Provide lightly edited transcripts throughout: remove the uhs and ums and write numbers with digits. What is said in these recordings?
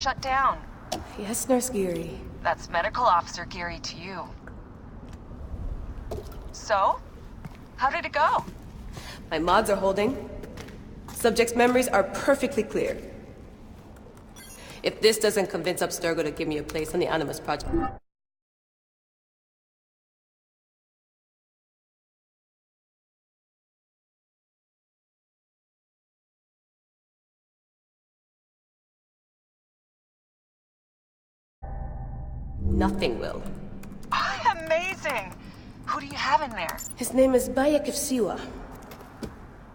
shut down. Yes, Nurse Geary. That's Medical Officer Geary to you. So? How did it go? My mods are holding. Subject's memories are perfectly clear. If this doesn't convince Abstergo to give me a place on the Animus Project... nothing will. Amazing! Who do you have in there? His name is Bayek of Siwa.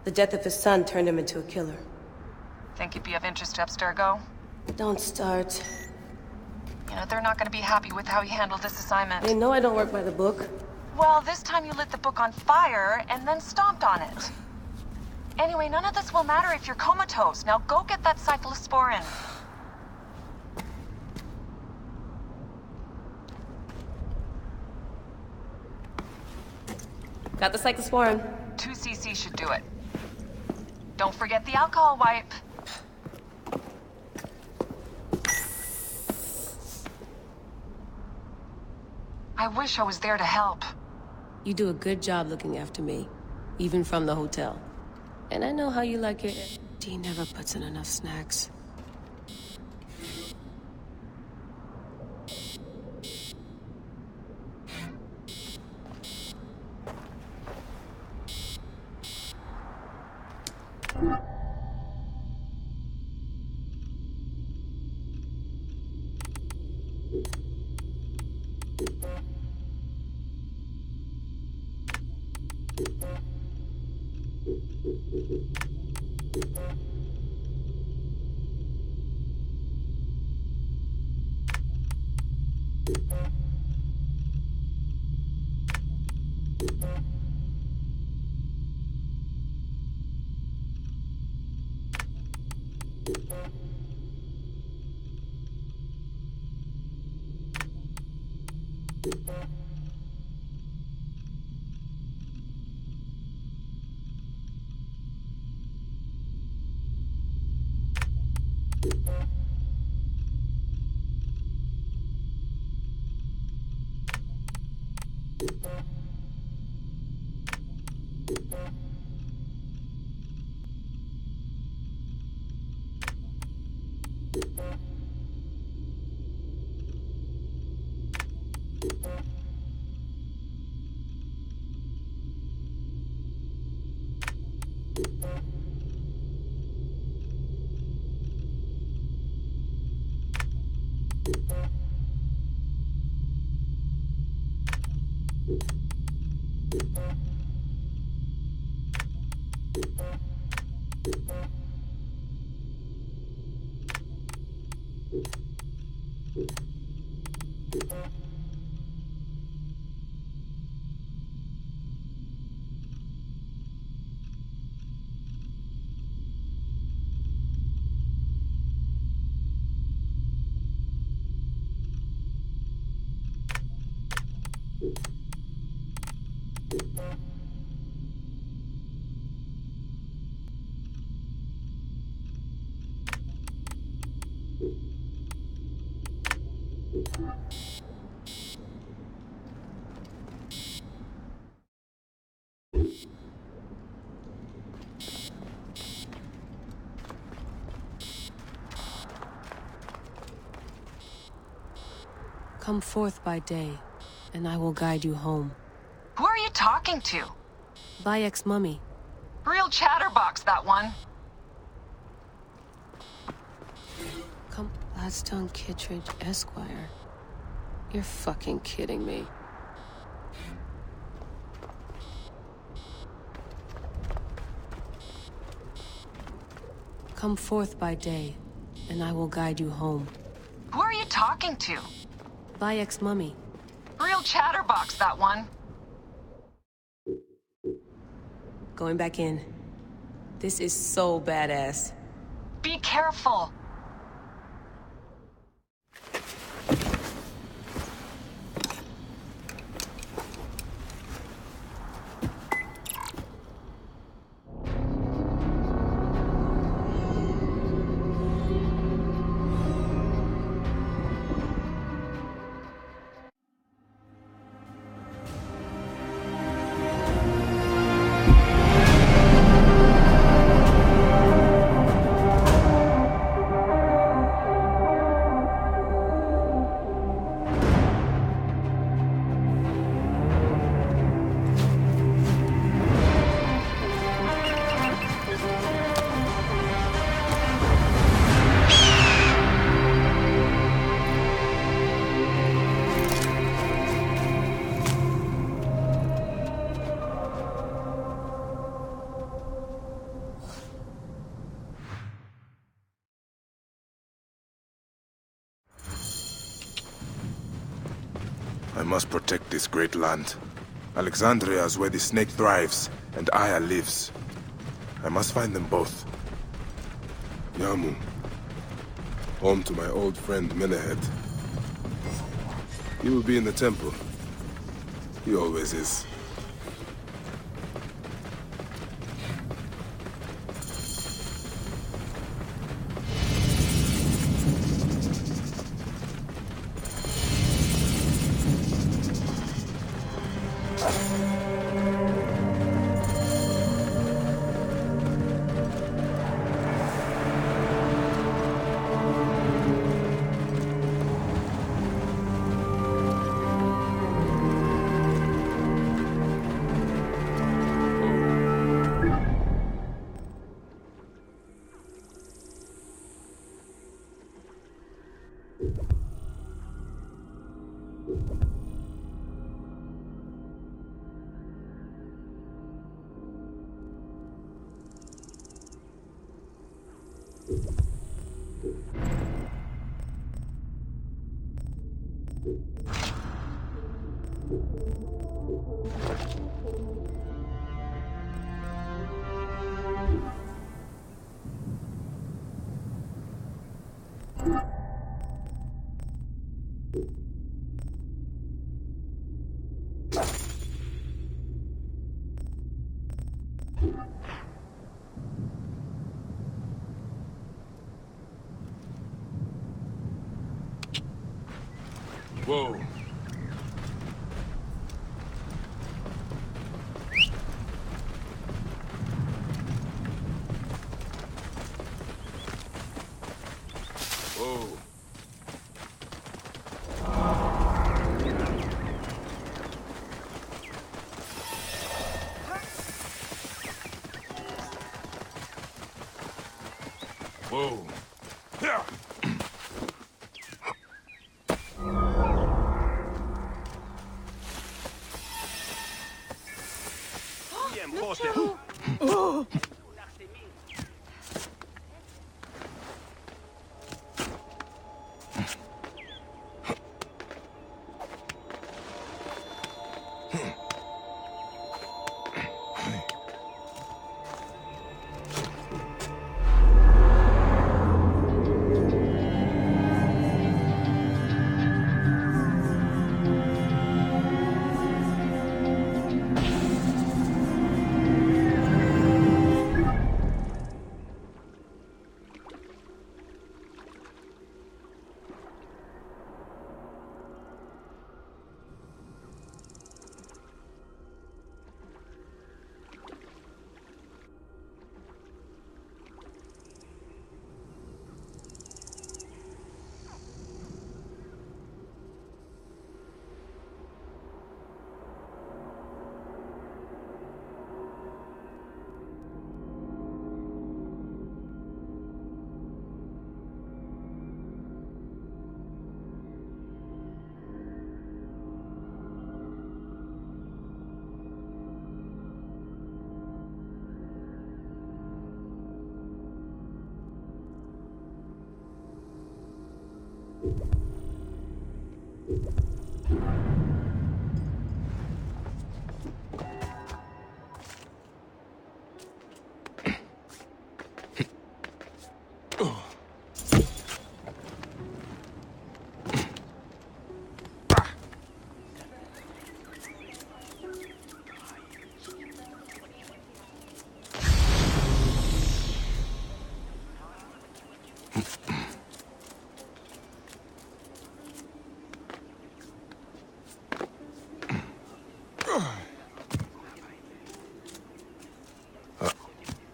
The death of his son turned him into a killer. Think you'd be of interest to Abstergo? Don't start. You know, they're not gonna be happy with how he handled this assignment. They know I don't work by the book. Well, this time you lit the book on fire and then stomped on it. Anyway, none of this will matter if you're comatose. Now go get that cyclosporin. Got the cyclosporin. 2 cc should do it. Don't forget the alcohol wipe. I wish I was there to help. You do a good job looking after me, even from the hotel. And I know how you like it. Dee never puts in enough snacks. Come forth by day, and I will guide you home. Who are you talking to? Bayek's mummy. Real chatterbox, that one. Come, Gladstone Kittredge, Esquire. You're fucking kidding me. Come forth by day, and I will guide you home. Who are you talking to? Bayek's mummy. Real chatterbox, that one. Going back in. This is so badass. Be careful. I must protect this great land. Alexandria is where the snake thrives, and Aya lives. I must find them both. Yamu. Home to my old friend Menehet. He will be in the temple. He always is. Whoa. Whoa. Whoa.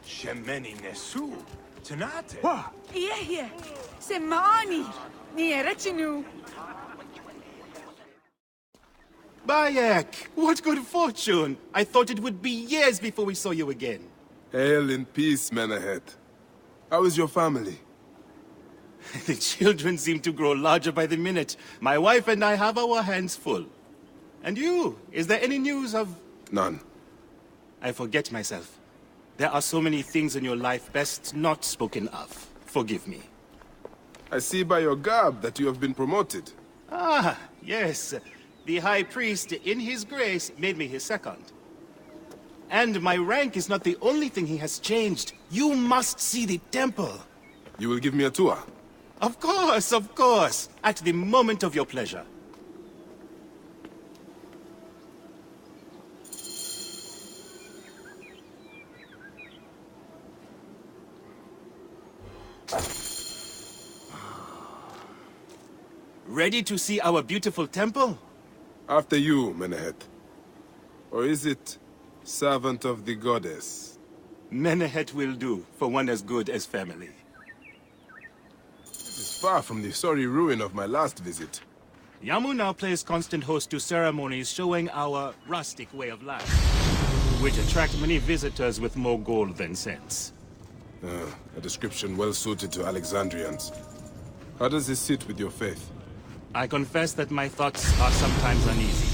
Shemeni Nesu. Tanate. Yeah. Semani. Nierechinu. Bayek, what good fortune! I thought it would be years before we saw you again. Hail in peace, Menehet. How is your family? The children seem to grow larger by the minute. My wife and I have our hands full. And you, is there any news of... None. I forget myself. There are so many things in your life best not spoken of. Forgive me. I see by your garb that you have been promoted. Ah, yes. The High Priest, in his grace, made me his second. And my rank is not the only thing he has changed. You must see the temple. You will give me a tour? Of course, of course. At the moment of your pleasure. Ready to see our beautiful temple? After you, Menehet. Or is it servant of the goddess? Menehet will do, for one as good as family. This is far from the sorry ruin of my last visit. Yamu now plays constant host to ceremonies showing our rustic way of life, which attract many visitors with more gold than sense. A description well suited to Alexandrians. How does this sit with your faith? I confess that my thoughts are sometimes uneasy.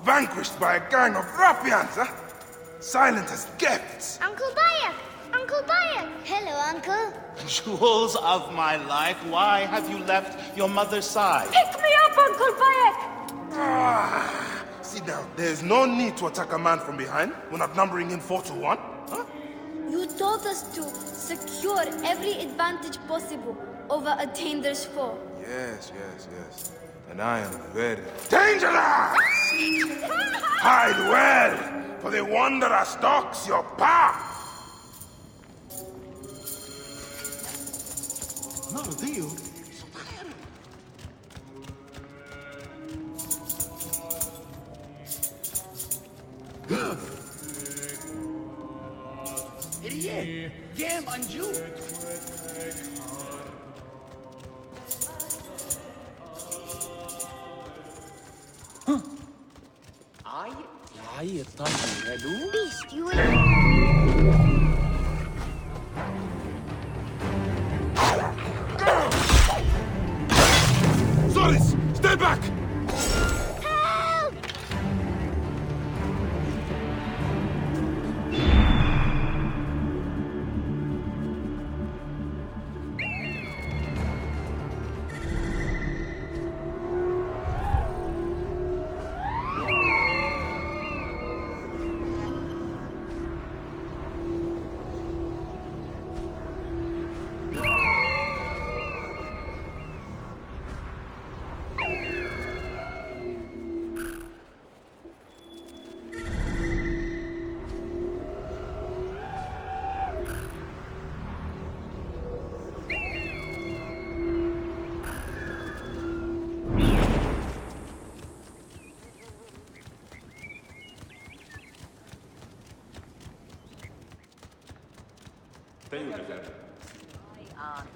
Vanquished by a gang of ruffians, huh? Silent as gifts. Uncle Bayek! Uncle Bayek! Hello, Uncle. Jewels of my life, why have you left your mother's side? Pick me up, Uncle Bayek! Sit down. There's no need to attack a man from behind. We're not numbering him 4 to 1. Huh? You told us to secure every advantage possible over a dangerous foe. Yes. And I am very dangerous! Hide well, for the wanderer stalks your path! Beast, you will... Zoris, stay back! Help!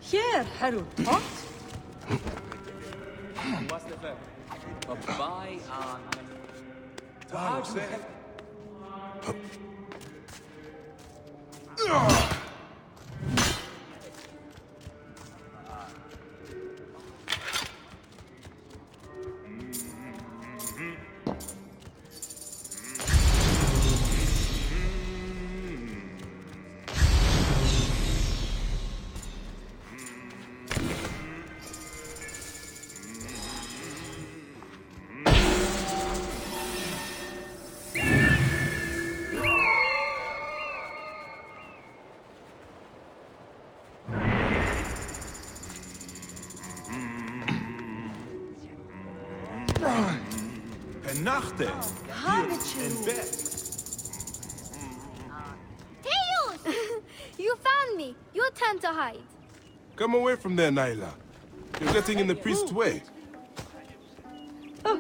Here, Harut. What? Penachte! In bed! Teos! You found me. Your turn to hide. Come away from there, Naila. You're getting in the priest's way. Where are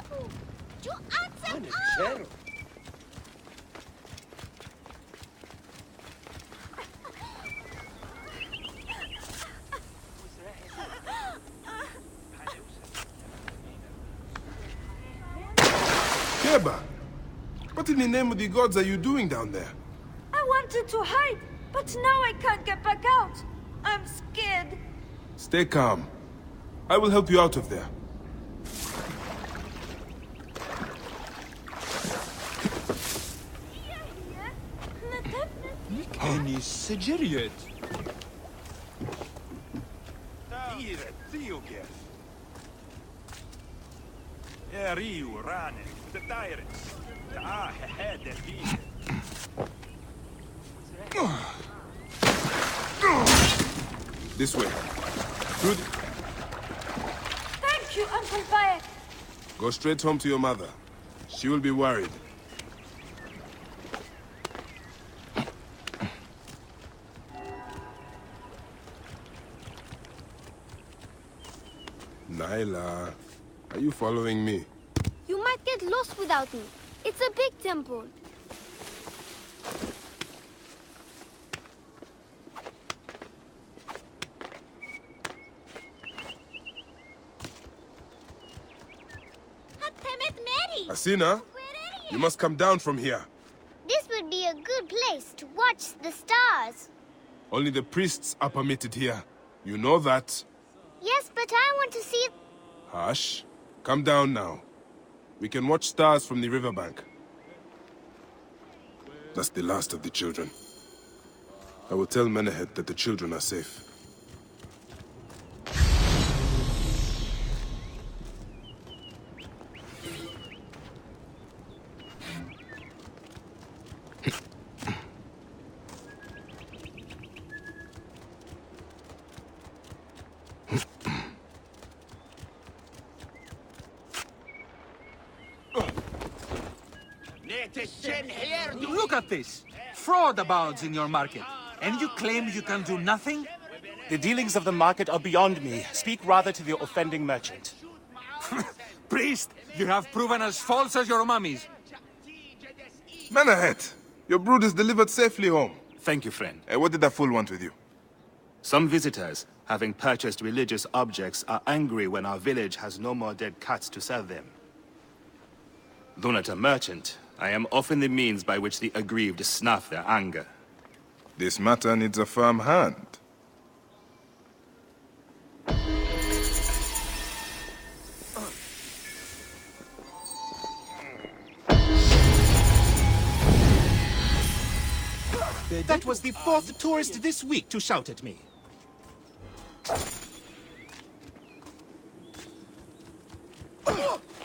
you? You answered Sheba! What in the name of the gods are you doing down there? I wanted to hide, but now I can't get back out. I'm scared. Stay calm. I will help you out of there. Any Sigiriot? This way. Through the... Thank you, Uncle Bayek. Go straight home to your mother. She will be worried. Naila, are you following me? You might get lost without me. It's a big temple. Asina, you must come down from here. This would be a good place to watch the stars. Only the priests are permitted here. You know that. Yes, but I want to see... Hush. Come down now. We can watch stars from the riverbank. That's the last of the children. I will tell Menehet that the children are safe. Look at this! Fraud abounds in your market. And you claim you can do nothing? The dealings of the market are beyond me. Speak rather to the offending merchant. Priest, you have proven as false as your mummies. Menehet, your brood is delivered safely home. Thank you, friend. What did that fool want with you? Some visitors, having purchased religious objects, are angry when our village has no more dead cats to sell them. Though not a merchant, I am often the means by which the aggrieved snuff their anger. This matter needs a firm hand. That was the fourth tourist this week to shout at me.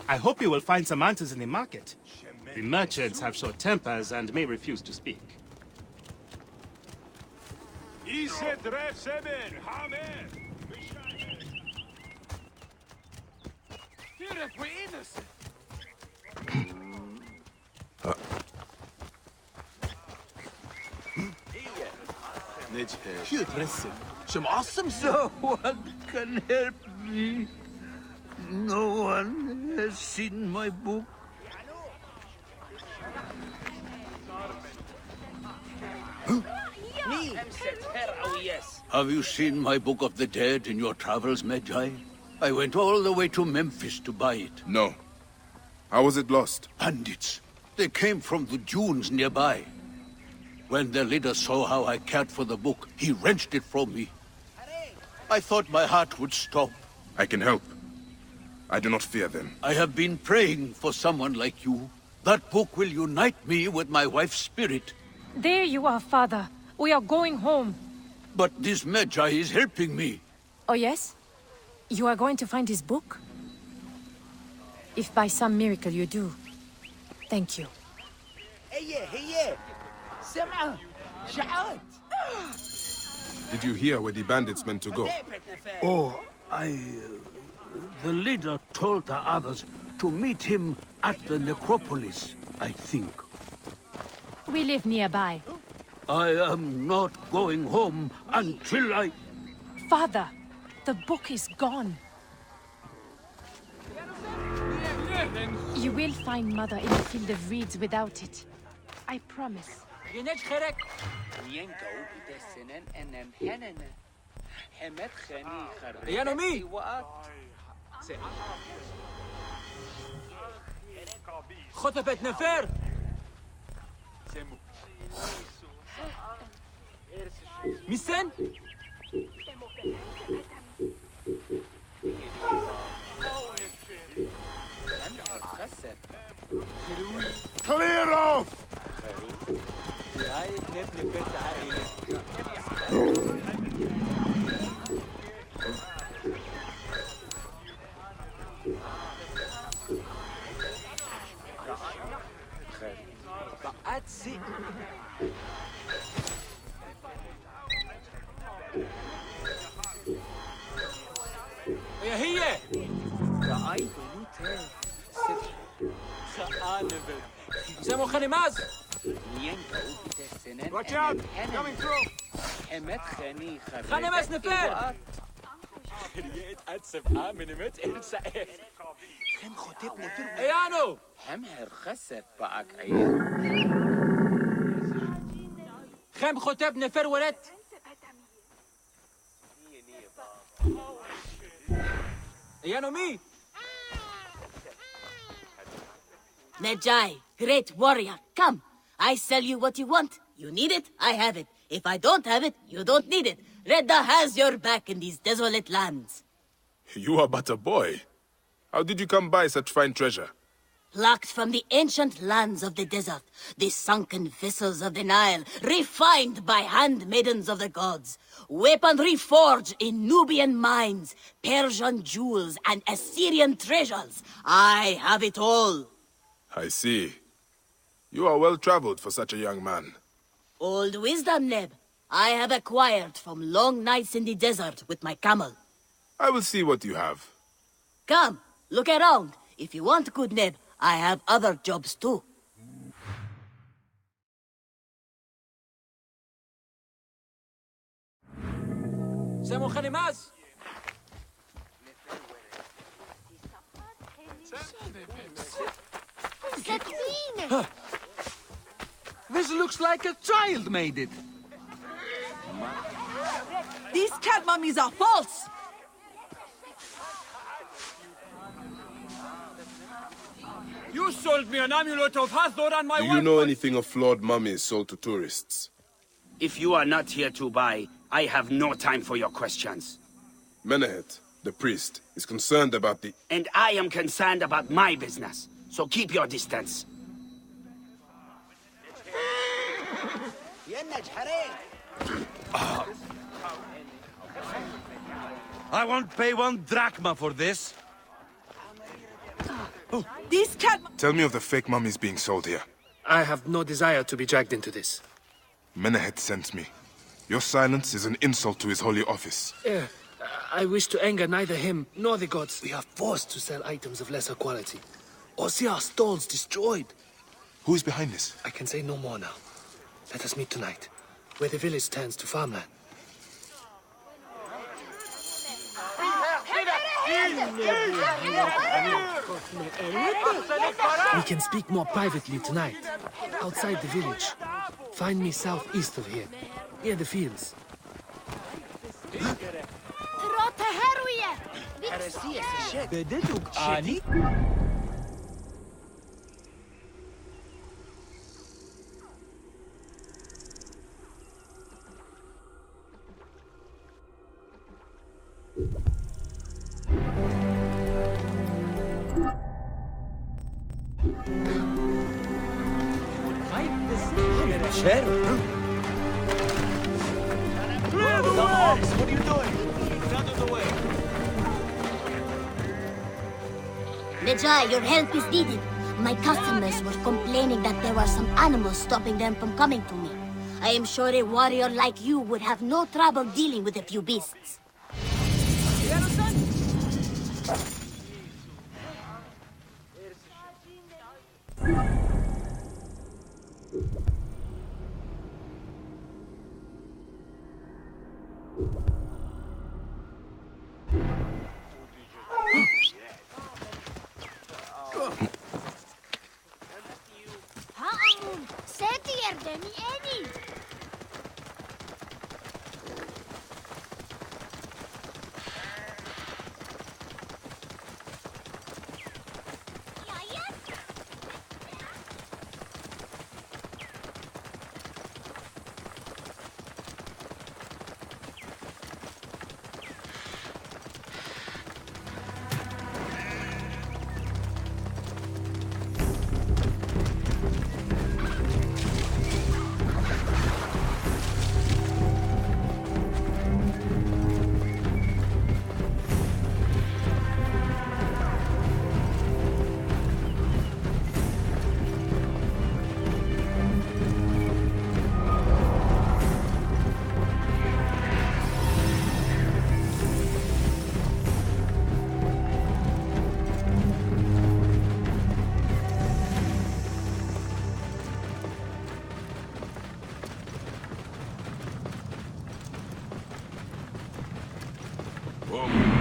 I hope you will find some answers in the market. The merchants have short tempers and may refuse to speak. No one can help me. No one has seen my book. Have you seen my Book of the Dead in your travels, Medjay? I went all the way to Memphis to buy it. No. How was it lost? Bandits. They came from the dunes nearby. When their leader saw how I cared for the book, he wrenched it from me. I thought my heart would stop. I can help. I do not fear them. I have been praying for someone like you. That book will unite me with my wife's spirit. There you are, Father. We are going home. But this Medjay is helping me. Oh, yes? You are going to find his book? If by some miracle you do, thank you. Did you hear where the bandits meant to go? Oh, the leader told the others to meet him at the necropolis, I think. We live nearby. I am not going home until I... Father, the book is gone. You will find Mother in a field of reeds without it. I promise. خطبت نفر ميسن Clear off! هي سمو خنماز Watch out! Coming through! خنماز نفر ايانو خم خطب نفر ولد ايانو مي Medjay, great warrior, come. I sell you what you want. You need it, I have it. If I don't have it, you don't need it. Redda has your back in these desolate lands. You are but a boy. How did you come by such fine treasure? Plucked from the ancient lands of the desert, the sunken vessels of the Nile, refined by handmaidens of the gods, weaponry forged in Nubian mines, Persian jewels, and Assyrian treasures. I have it all. I see. You are well traveled for such a young man. Old wisdom, Neb. I have acquired from long nights in the desert with my camel. I will see what you have. Come, look around. If you want good Neb, I have other jobs too. سمو خنماز This looks like a child made it. These cat mummies are false! You sold me an amulet of Hathor and my Do wife... you know anything of flawed mummies sold to tourists? If you are not here to buy, I have no time for your questions. Menehet, the priest, is concerned about the... And I am concerned about my business, so keep your distance. I won't pay 1 drachma for this. These cat... Tell me of the fake mummies being sold here. I have no desire to be dragged into this. Menehet sent me. Your silence is an insult to his holy office. I wish to anger neither him nor the gods. We are forced to sell items of lesser quality, or see our stalls destroyed. Who is behind this? I can say no more now. Let us meet tonight, where the village turns to farmland. We can speak more privately tonight, outside the village. Find me southeast of here, near the fields. What are you doing? It's out of the way. Medjay, your help is needed. My customers were complaining that there were some animals stopping them from coming to me. I am sure a warrior like you would have no trouble dealing with a few beasts. Whoa.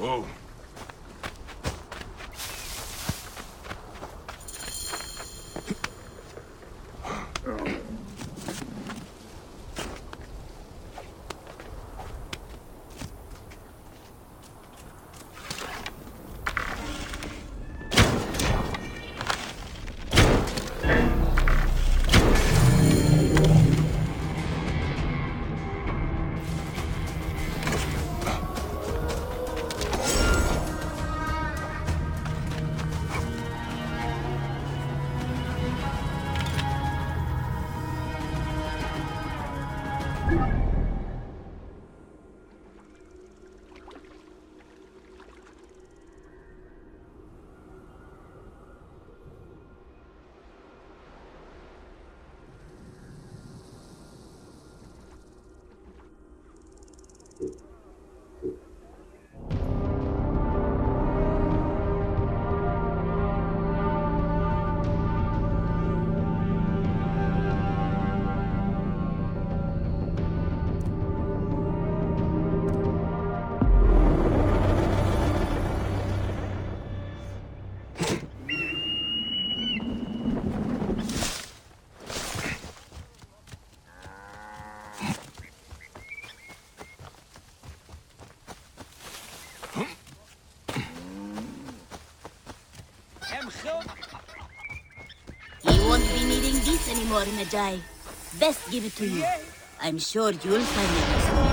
Whoa. You won't be needing this anymore, Magi. Best give it to you. I'm sure you'll find it useful.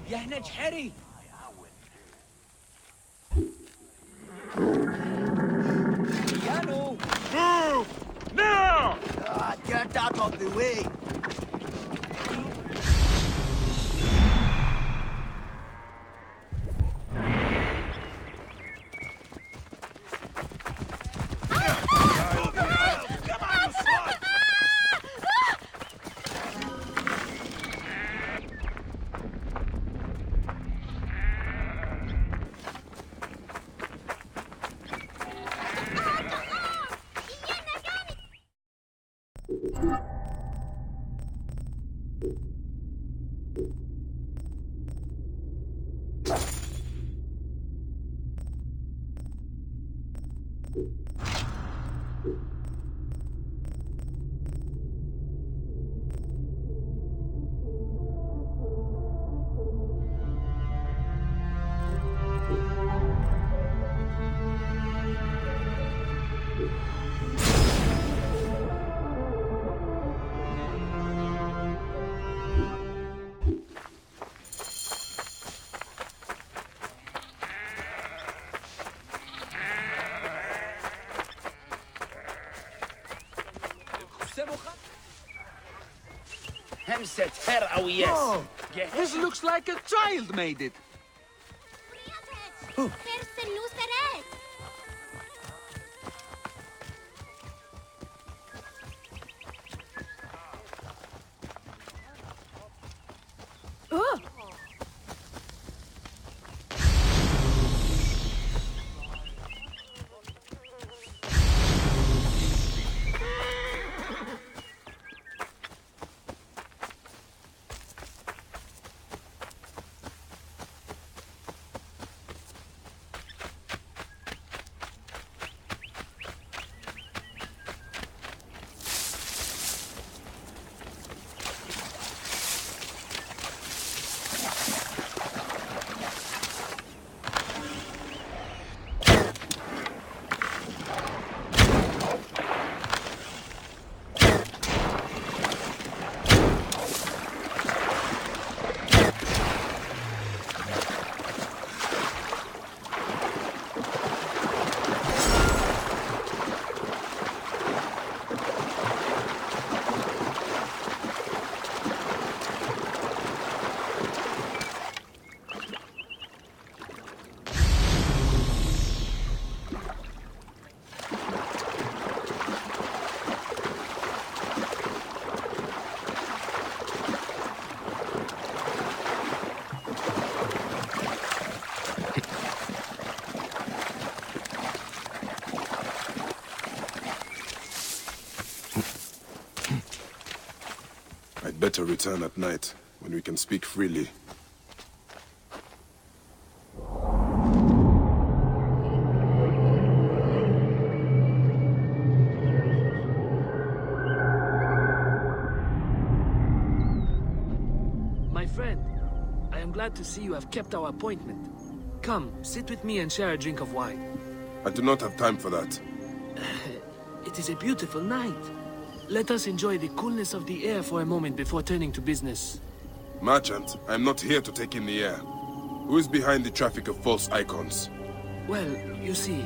يا هنا جحري. Yano! Move! Now! Get out of the way! Oh, this looks like a child made it. I'd better return at night, when we can speak freely. My friend, I am glad to see you have kept our appointment. Come, sit with me and share a drink of wine. I do not have time for that. It is a beautiful night. Let us enjoy the coolness of the air for a moment before turning to business. Merchant, I am not here to take in the air. Who is behind the traffic of false icons? Well, you see,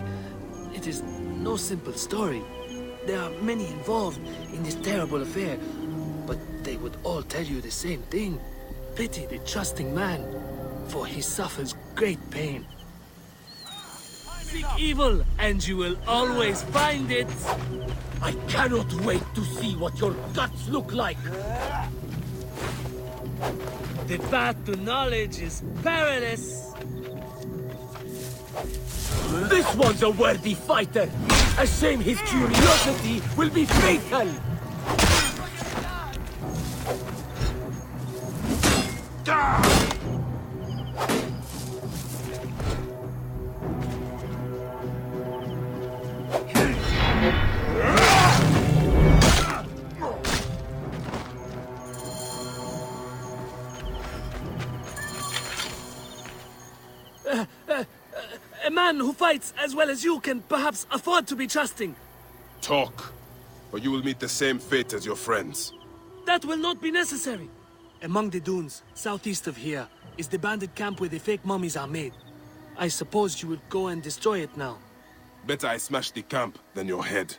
it is no simple story. There are many involved in this terrible affair, but they would all tell you the same thing. Pity the trusting man, for he suffers great pain. Seek evil, and you will always find it. I cannot wait to see what your guts look like. The path to knowledge is perilous. This one's a worthy fighter. A shame his curiosity will be fatal. A man who fights as well as you can perhaps afford to be trusting. Talk, or you will meet the same fate as your friends. That will not be necessary. Among the dunes, southeast of here, is the bandit camp where the fake mummies are made. I suppose you would go and destroy it now. Better I smash the camp than your head.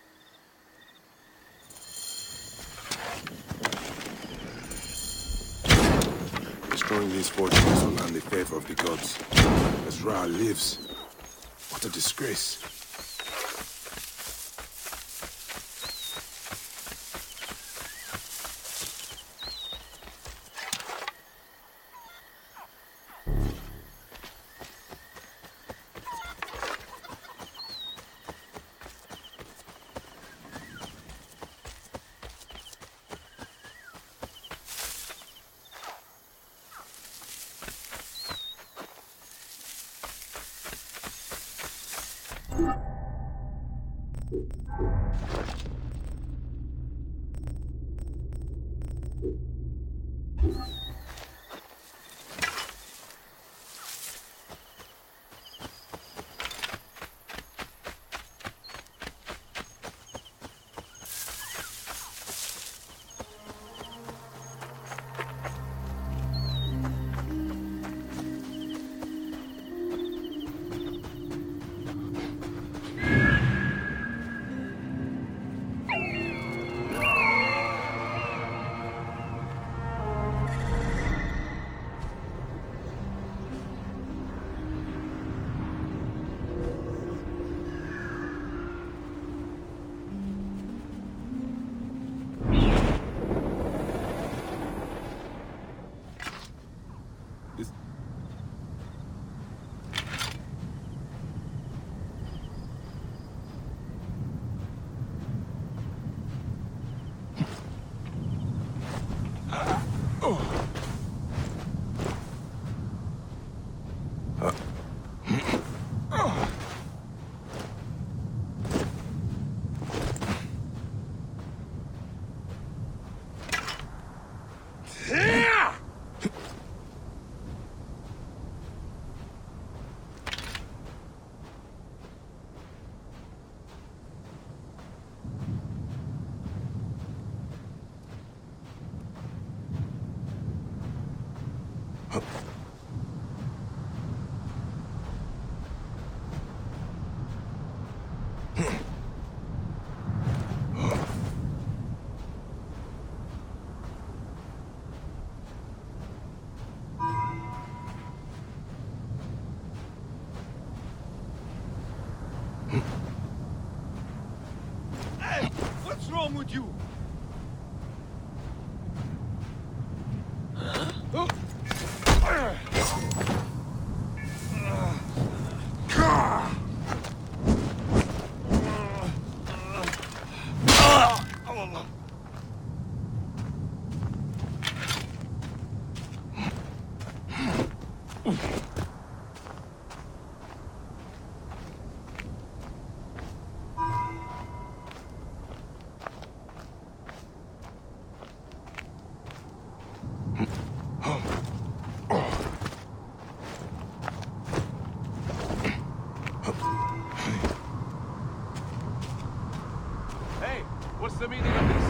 Destroying these fortunes will earn the favor of the gods. As Ra lives, what a disgrace. What's wrong with you? Hey, what's the meaning of this?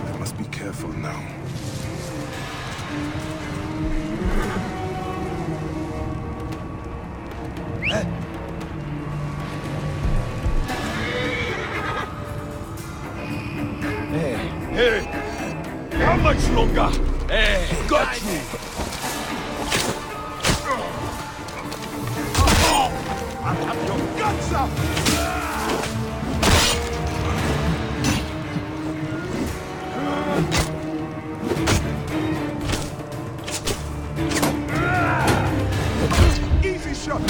I must be careful now. Hey! How much longer? Hey, got you! I'll have your guts up! Easy shot!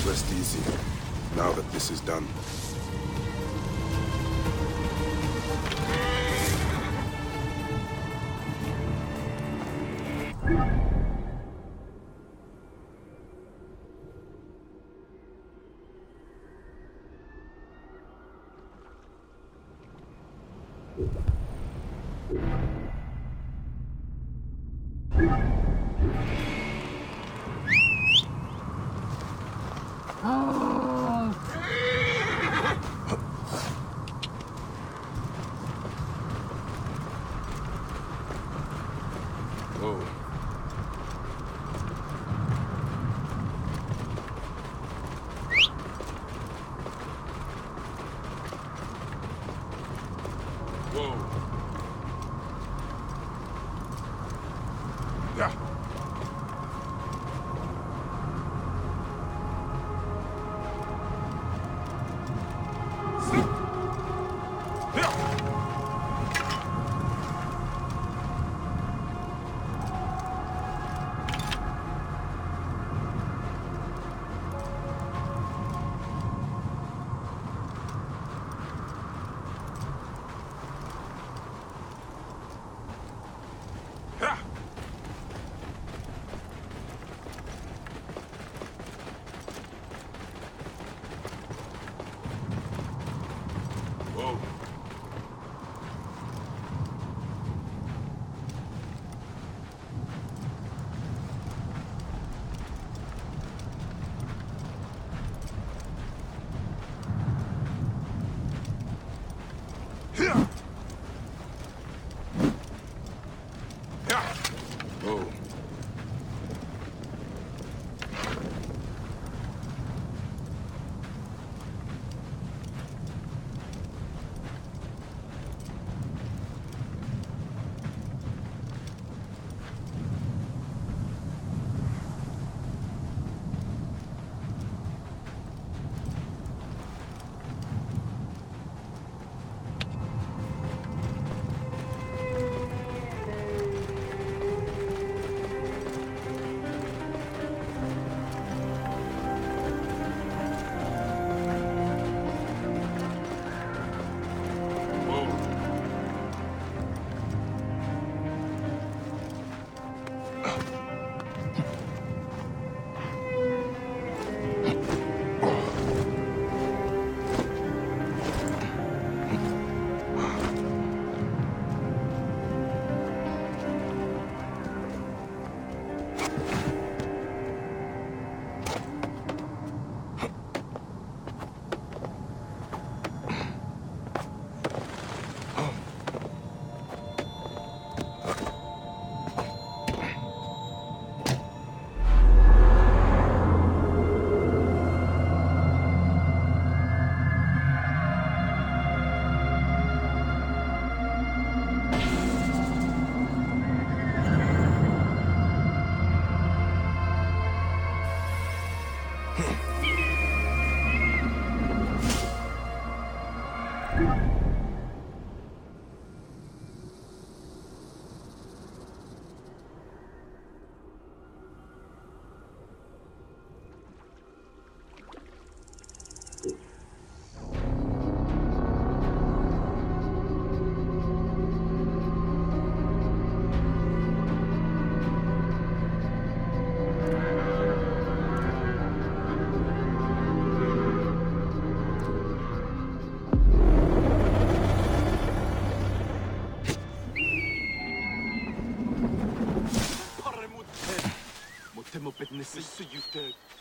Rest easy, now that this is done.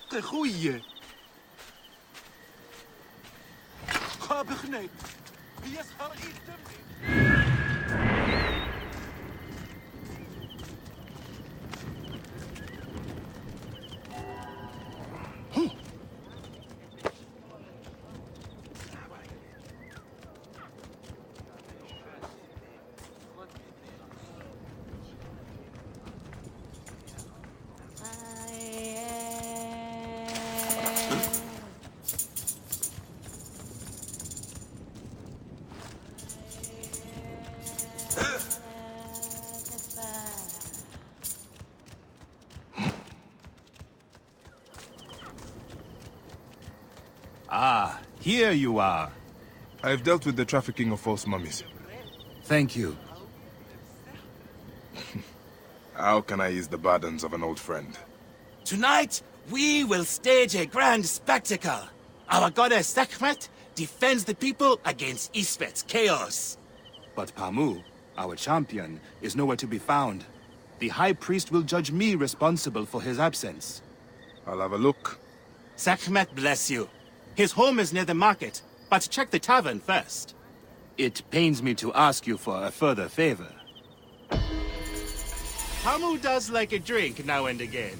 De goeie. Ga begneep. Wie is haar item? Ah, here you are. I've dealt with the trafficking of false mummies. Thank you. How can I ease the burdens of an old friend? Tonight, we will stage a grand spectacle. Our goddess Sekhmet defends the people against Isfet's chaos. But Pamu, our champion, is nowhere to be found. The High Priest will judge me responsible for his absence. I'll have a look. Sekhmet bless you. His home is near the market, but check the tavern first. It pains me to ask you for a further favor. Pamu does like a drink now and again.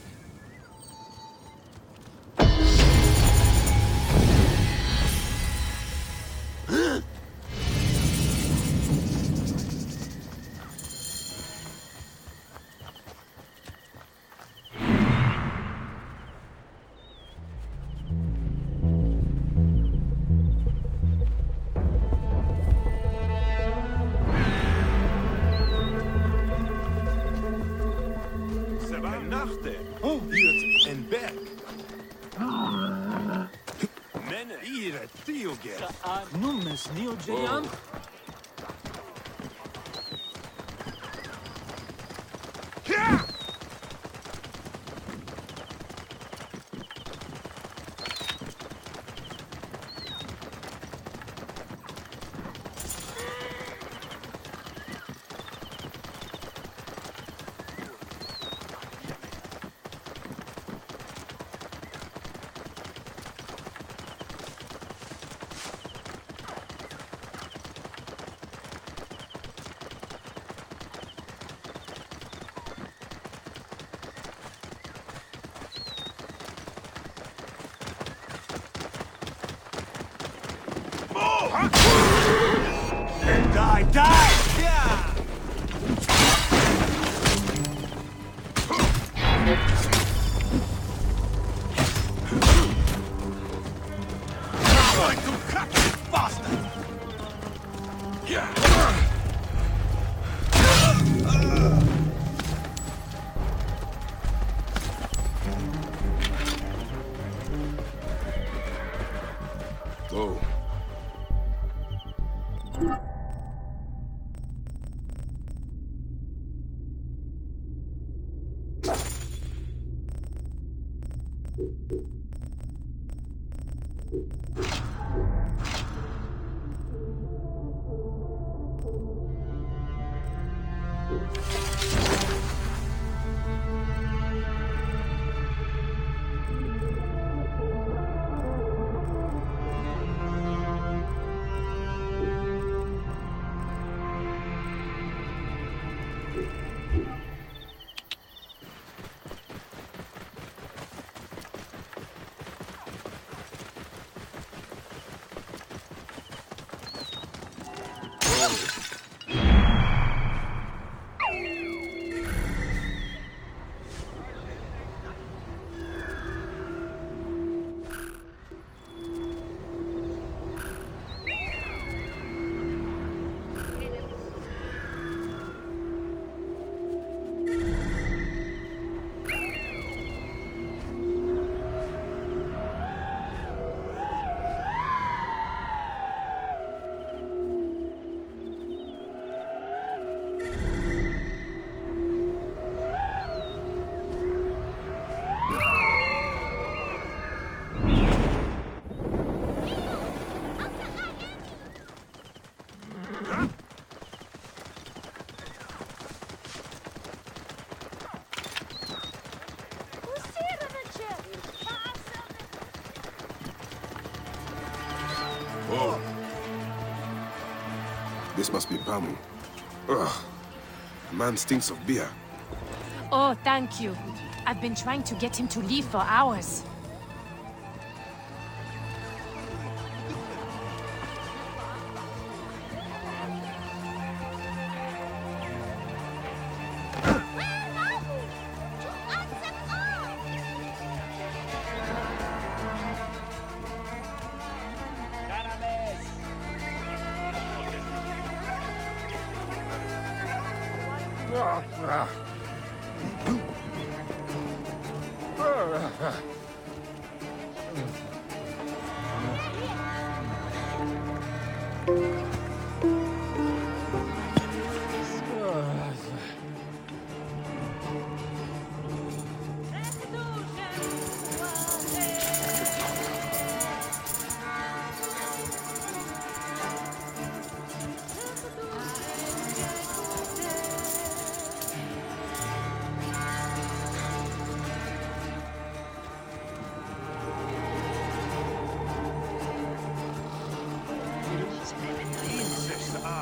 you get? Numes Neo Jayan? Die, die! Yeah! I'm going to cut this bastard! Yeah! Oh. Oh. This must be Pamu. Ugh. Man stinks of beer. Oh, thank you. I've been trying to get him to leave for hours.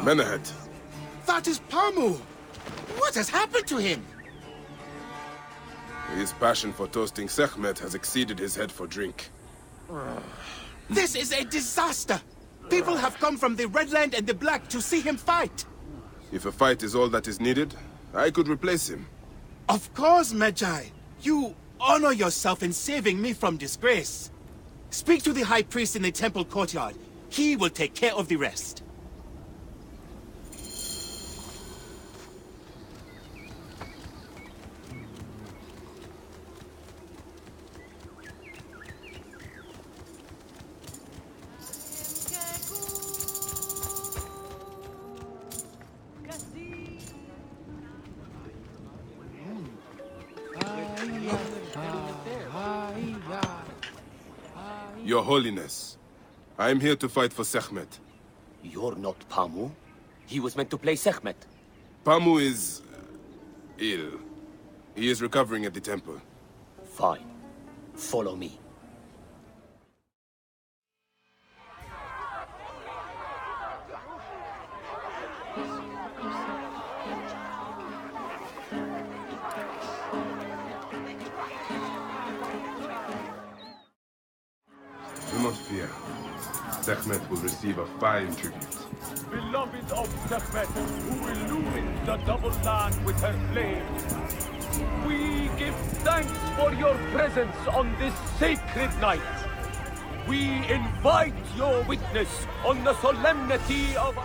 Menahet. That is Pamu! What has happened to him? His passion for toasting Sekhmet has exceeded his head for drink. This is a disaster! People have come from the Red Land and the Black to see him fight! If a fight is all that is needed, I could replace him. Of course, Medjay. You honor yourself in saving me from disgrace. Speak to the High Priest in the temple courtyard. He will take care of the rest. Your Holiness, I am here to fight for Sekhmet. You're not Pamu. He was meant to play Sekhmet. Pamu is... ill. He is recovering at the temple. Fine. Follow me. Do not fear. Sekhmet will receive a fine tribute. Beloved of Sekhmet, who illumines the double land with her flame, we give thanks for your presence on this sacred night. We invite your witness on the solemnity of...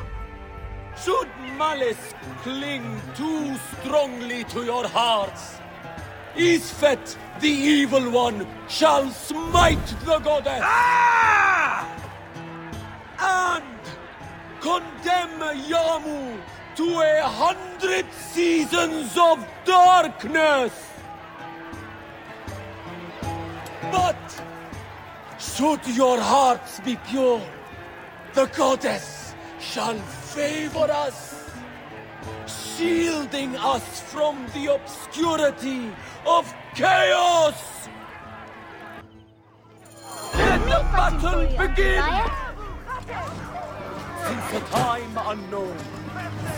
Should malice cling too strongly to your hearts, Isfet, the evil one, shall smite the goddess! And condemn Yamu to 100 seasons of darkness! But should your hearts be pure, the goddess shall favor us, shielding us from the obscurity of chaos! Let the battle begin! Since a time unknown,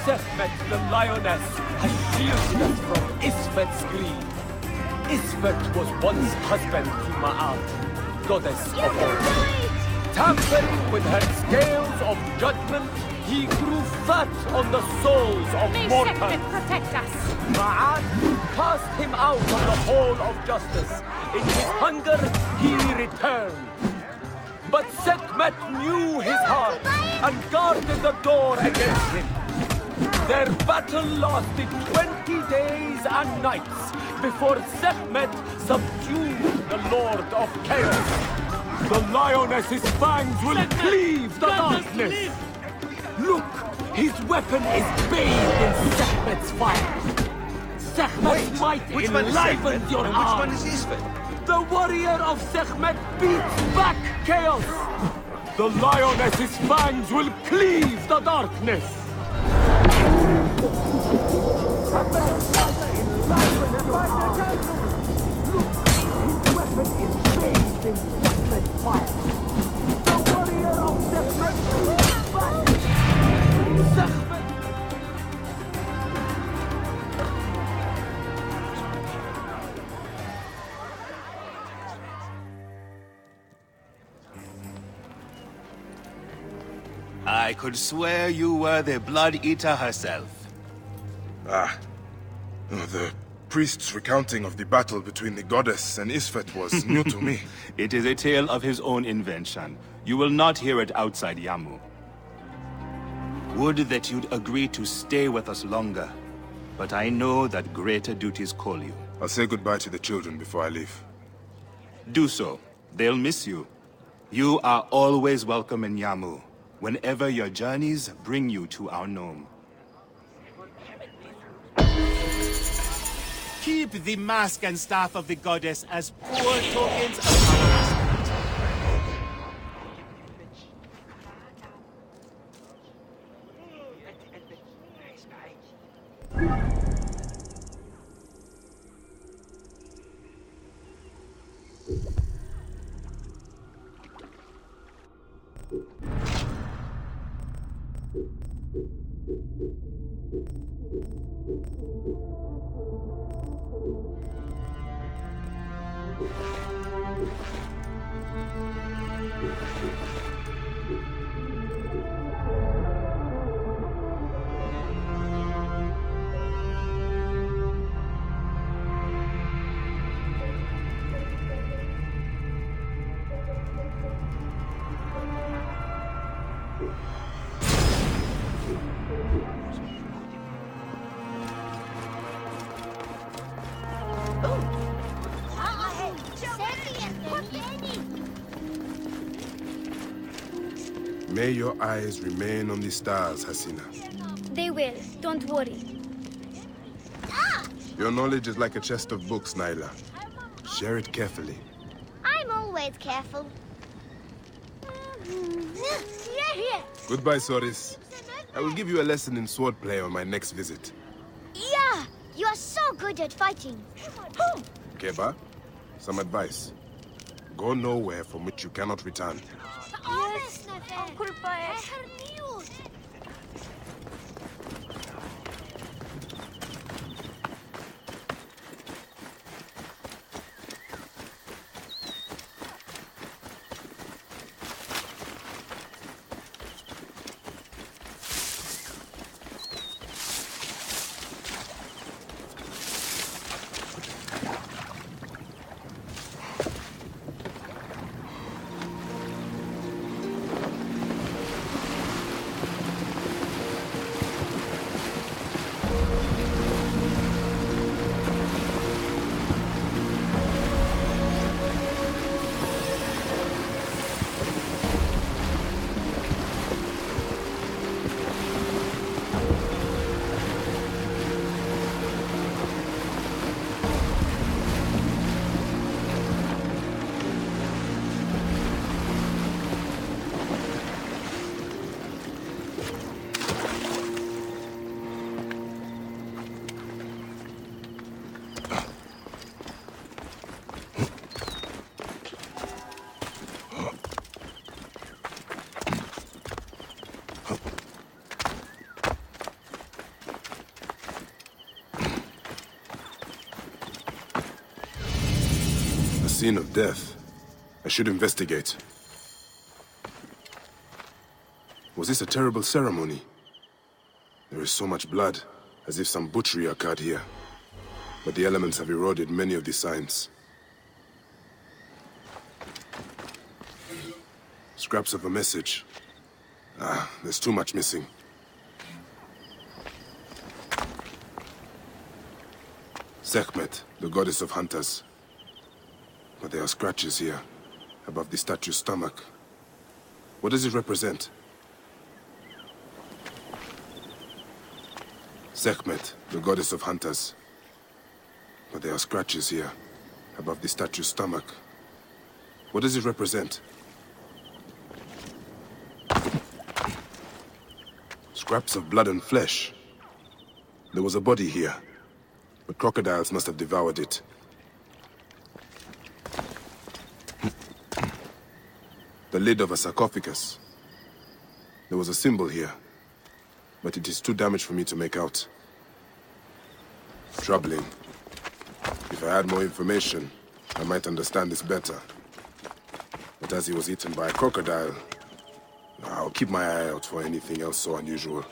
Sekhmet the lioness has shielded us from Isfet's greed. Isfet was once husband to Ma'at, goddess of all. Tampering with her scales of judgment, he grew fat on the souls of mortals. May Sekhmet protect us! Ma'at cast him out of the hall of justice. In his hunger, he returned. But Sekhmet knew his heart and guarded the door against him. Their battle lasted 20 days and nights before Sekhmet subdued the Lord of Chaos. The lioness's fangs will cleave the darkness. Look, his weapon is bathed in Sekhmet's fire. Sekhmet's might enlivens your arm. Which one is Isfet? The warrior of Sekhmet beats back chaos. The lioness's fangs will cleave the darkness. Look, his weapon is bathed in Sekhmet's fire. The warrior of Sekhmet beats back. Sekhmet. I could swear you were the Blood Eater herself. Ah. The priest's recounting of the battle between the goddess and Isfet was new to me. It is a tale of his own invention. You will not hear it outside Yamu. Would that you'd agree to stay with us longer. But I know that greater duties call you. I'll say goodbye to the children before I leave. Do so. They'll miss you. You are always welcome in Yamu, whenever your journeys bring you to our Nome. Keep the mask and staff of the goddess as poor tokens of our respect. May your eyes remain on the stars, Hasina. They will. Don't worry. Your knowledge is like a chest of books, Naila. Share it carefully. I'm always careful. Goodbye, Soris. I will give you a lesson in swordplay on my next visit. Yeah, you are so good at fighting. Keba, some advice. Go nowhere from which you cannot return. Yes, Uncle Paez. Scene of death. I should investigate. Was this a terrible ceremony? There is so much blood, as if some butchery occurred here. But the elements have eroded many of the signs. Scraps of a message. There's too much missing. Sekhmet, the goddess of hunters. But there are scratches here, above the statue's stomach. What does it represent? Sekhmet, the goddess of hunters. But there are scratches here, above the statue's stomach. What does it represent? Scraps of blood and flesh. There was a body here, but crocodiles must have devoured it. The lid of a sarcophagus. There was a symbol here, but it is too damaged for me to make out. Troubling. If I had more information, I might understand this better. But as he was eaten by a crocodile, I'll keep my eye out for anything else so unusual.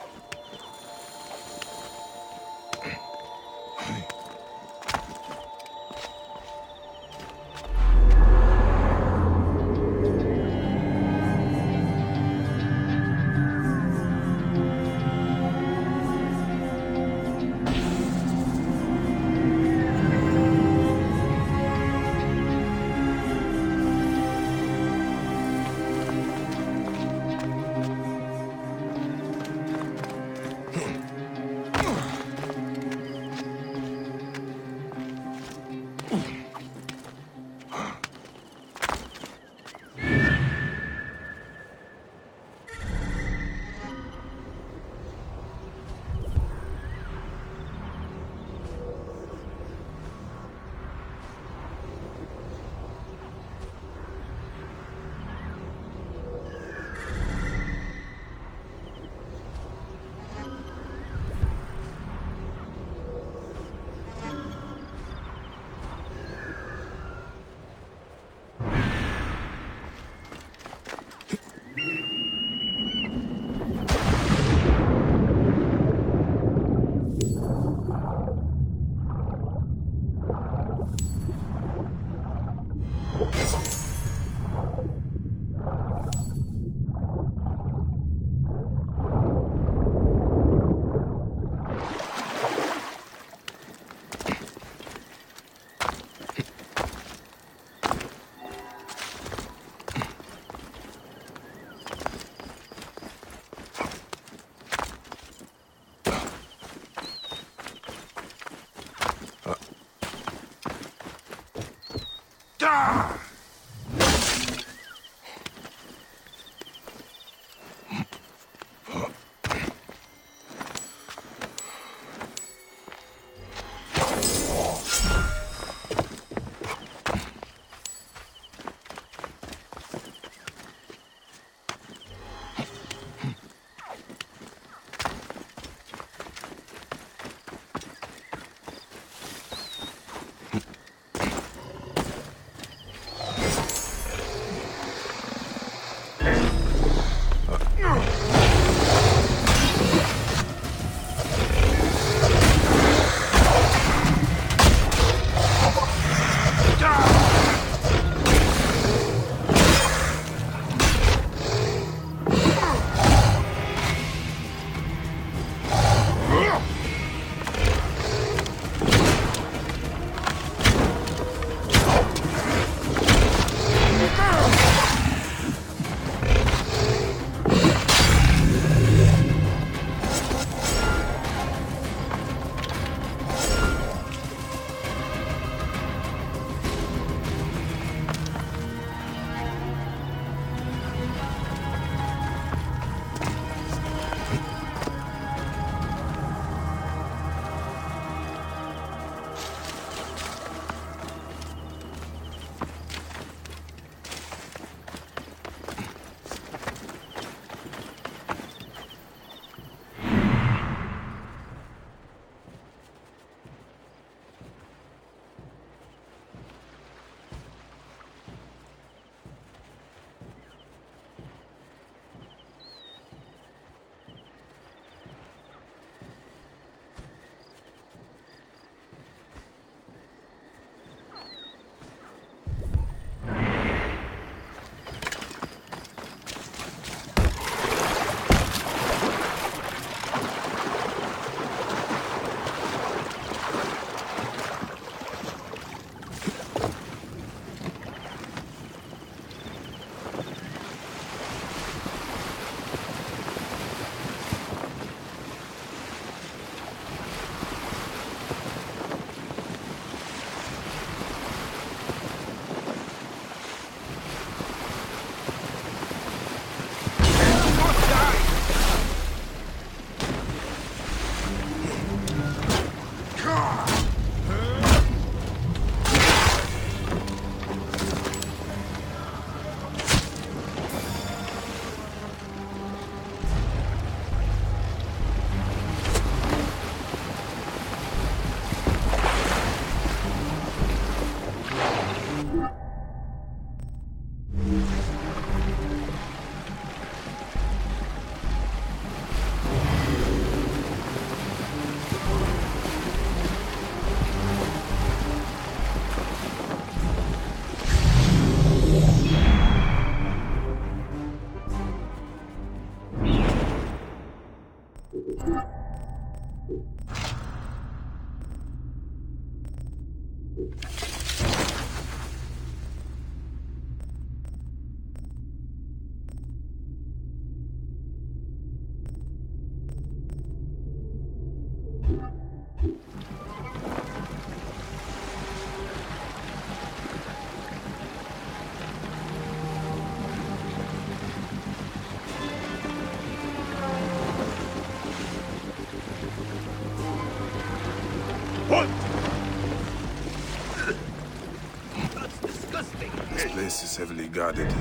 This place is heavily guarded.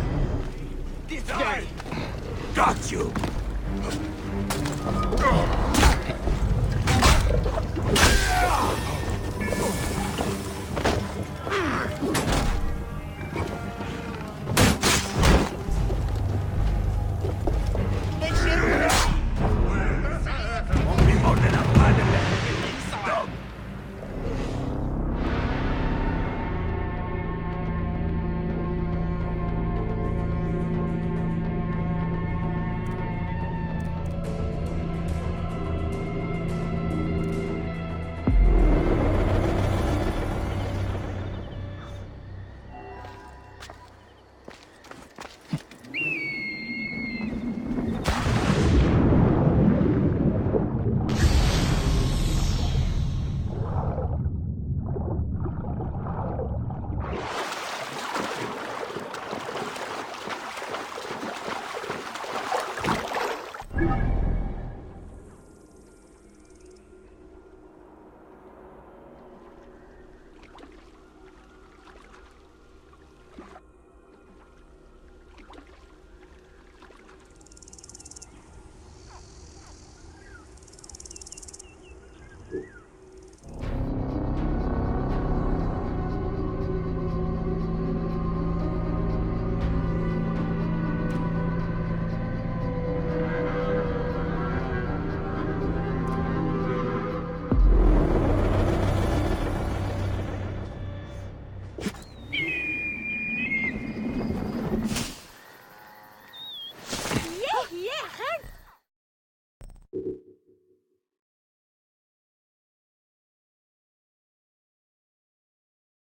This guy! Got you! Yeah,